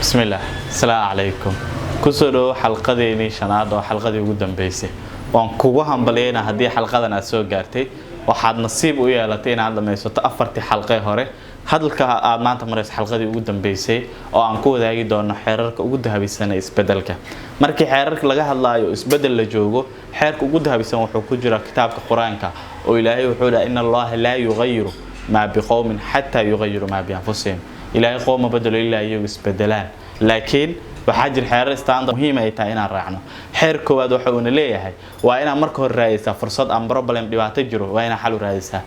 بسم الله السلام عليكم كسروا حلقة شناد وحلقة قدام بيسي وان كوهم بلينا هدي حلقة أنا سو قارتي وحد نصيب ويا لتين عندما يسوت أفرتي حلقة هوري هذلك ما أنت مريس حلقة قدام بيسي وان كود هاي دون حرك وجودها بسنة إسبدلك مركي حرك لجاه الله إسبدل لجوجو حرك وجودها بسنة وحكوجرا كتاب القرآن كا وإلهي وحوله إن الله لا يغير ما بقوم حتى يغيروا ما بأنفسهم إلهي قوم بدلوا إلا يسبدلان لكن وحاجر حير استاند مهمة يتعين رعنا حير كواد وحون ليه وأنا مركه الرئيسة فرصة أم بروبلم دبعت تجرو وأنا حلو الرئيسة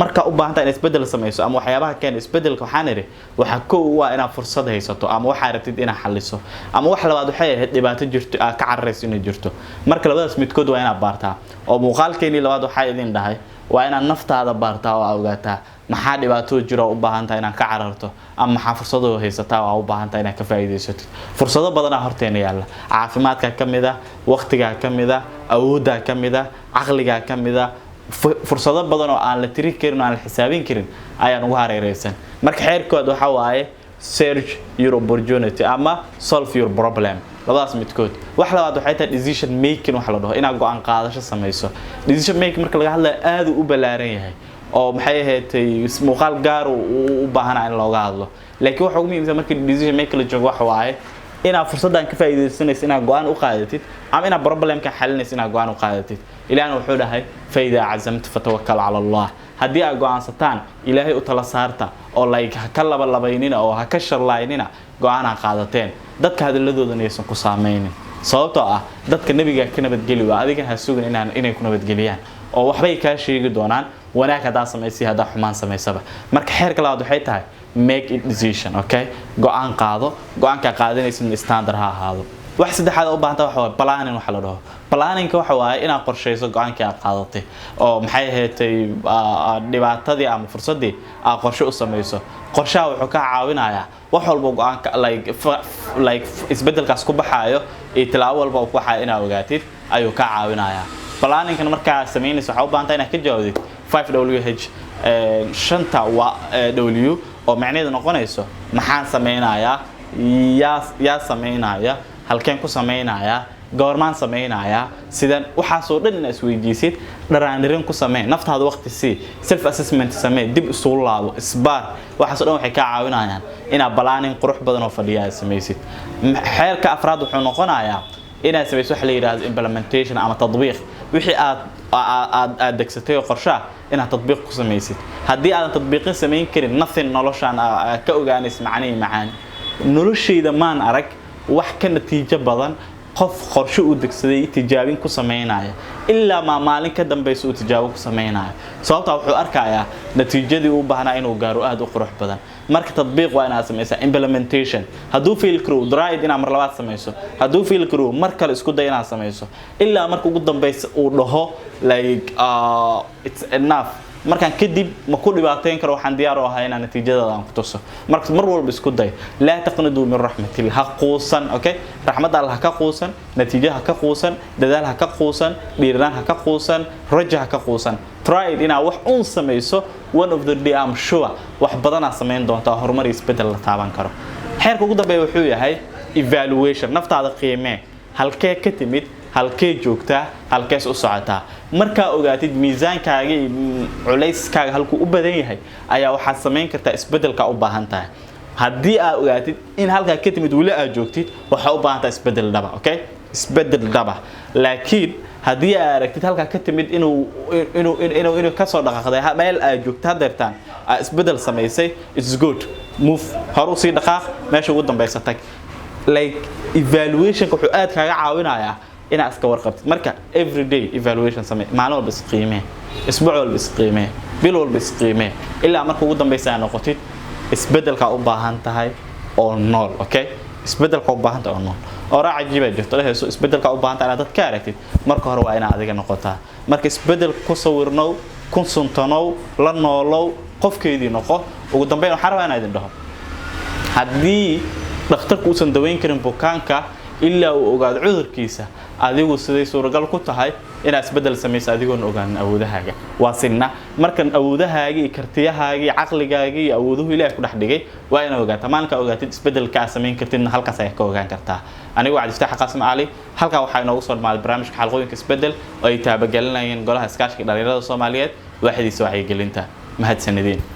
مركه أبغى أنت إسبدل سميسو أم وحيابها كان إسبدل كحنري وحكوا وأنا فرصة هيساتو أم وحارتي أنا حلسو أم وحلا بعد حير دبعت تجرت كعرس إني جرتو مركه لبعض سميت كود وأنا بارتها أو مقال كيني لبعض حير دين ده وأنا النفط هذا بارتها وأوجاتها maxaa dhibaato jira u baahan tahay inaan ka cararto ama maxaa fursado haysataa oo u baahan tahay inaan ka faa'iideysato fursado badan ah horteena yaala caafimaadka kamida waqtiga kamida awoodda kamida aqliga kamida fursado badan oo aan la tiri karin oo aan la xisaabin karin ayaan ugu hareereysan marka xeerkood waxa waaye search your opportunity ama solve your problem labadaas midkood wax labaad waxay tahay decision making wax la dhaho inaad go'aan qaadasho samayso decision making marka laga hadlayo aad u balaaran yahay oo maxay ahaatay muuqaal gaar u baahan in looga hadlo laakiin waxa ugu muhiimsan markii decision maker la joogo wax waaye ina fursadan ka faa'iideysanaysa ina go'aan u qaadatid ama ina problemka xalinaysa ina go'aan u qaadatid ilaahna wuxuu dhahay fayda azamta fatawakkal ala allah hadii aad go'aansataan ilaahay u tala saarta oo like ka labaynina oo ha ka sharlaynina go'aan qaadateen dadka hadaladoodan aysan ku saameynin sababtoo ah dadka nabiga ka nabadgeli waa adiga ha sugan inay ku nabadgeliyaan oo waxbay ka sheegi doonaan wanaag hadaa sameysay hadaa xumaan sameysaba marka xeerka labaad waxay tahay make a decision okay go'aan qaado go'aanka qaadanaysa standard ha ahaado wax saddexaad u baahan tahay waxa planning waxa la dhaho planning waxa waaye inaad qorsheyso go'aanka aad qaadatay oo maxay ahaatay dhibaatadii ama fursadii aad qorshe u sameyso qorshaha wuxuu ka caawinayaa wax walba go'aanka like isbedelkaas ku baxaayo ee tilaabo walba ku baxaayo inaad ogaatid ayuu ka caawinayaa planning kan marka sameynayso waxa u baahan tahay inaad ka jawaabtid 5WH shanta W oo macnaheedu noqonayso maxaan sameynayaa yaa sameynaya halkeen ku sameynayaa goormaan sameynayaa sidan waxa soo dhan inaad isweydiisid dharaanirin ku samee naftaada waqti si self assessment samee dib isu laabo isbaar waxa soo dhan waxay ka caawinayaan inaad planning qurux badan oo fadhiya sameysid xeerka afraad wuxuu noqonayaa inaad sameyso wax la yiraahdo implementation ama tadbiiq wixii aad degsatay qorshaha inaad tadbiiq ku sameysid hadii aad tadbiiqin sameyn karin nothing noloshan ka ogaanaysa macaan noloshayda maan arag wax ka natiijo badan qof qorshe u degsaday tijaabin ku sameynaya illa ma maalin ka dambayso uu tijaabo ku sameynaya sababta wuxuu arkayaa natiijadii uu baahnaa inuu gaaro aad u qurux badan marka tadbiiq waa inaad sameysaa implementation haduu fail karo drive inaad mar labaad sameyso haduu fail karo mar kale isku day inaad sameyso illa marka ugu dambayso uu dhaho like it's enough markaan kadib ma ku dhibaateyn karo waxaan diyaar u ahay inaan natiijada aan ku tuso marka mar walba isku day la taqnadu min rahmatil haqusan okay rahmada allah ka quusan natiijaha ka quusan dadaal ka quusan dhiiraan ka quusan rajaha ka quusan try ina wax uun sameyso one of the day I'm sure wax badan aan sameyn doonta horumar isbedel la taaban karo xeerka ugu dambeeya wuxuu yahay evaluation naftaada qiimee halkee ka timid halkee joogtaa halkees u socotaa marka ogaatid miisaankaaga iyo culayskaaga halku u badan yahay ayaa waxa sameyn kartaa isbedelka u baahan tahay hadii aad ogaatid in halka ka timid wali aad joogtid waxa u baahan tahay isbedel dhaba okay isbedel dhaba laakiin hadii aad aragtid halka ka timid inuu ka soo dhaqaaqday meel aad joogtaa deertaan isbedel sameysay it's good move horu si dhaqaaq meesha ugu dambaysa tag like evaluation wuxuu aad kaaga caawinayaa ina iska warqabtid marka everyday evaluation samee maalin walba isqiimee isbuuc walba isqiimee bil walba isqiimee ilaa marka ugu dambaysa aad noqotid isbedelka u baahan tahay oo nool okay isbedelka u baahan tahay oo nool oo raaciba jirto leeyahay isbedelka u baahan tahay dad ka aragtid marka hore waa ina adiga noqotaa marka isbedel ku sawirnow ku suntanow la noolow qofkeedii noqo ugu dambeyn waxa rabaa inaad dhaho hadii dhakhtarku uusan daweyn karin bukaanka ilaa uu ogaado cudurkiisa adigu siday suuragal ku tahay inaad isbedel samayso adigoon ogaan awoodahaaga waa sinna markan awoodahaaga iyo kartiyahaaga iyo caqligaaga iyo awooduhu Ilaahay ku dhex dhigay waa inaad ogaataa maalinka ogaatid isbedelka aad samayn kartidna halkaas ay ka ogaan kartaa anigu Cabdi Fataax Qaasim Cali halka waxa inoogu soo dhamaad barnaamijka xalqooyinka isbedel oo ay taabagelinayeen golaha iskaashiga dhalinyarada Soomaaliyeed waaxdiisa wacyigelinta mahadsanidin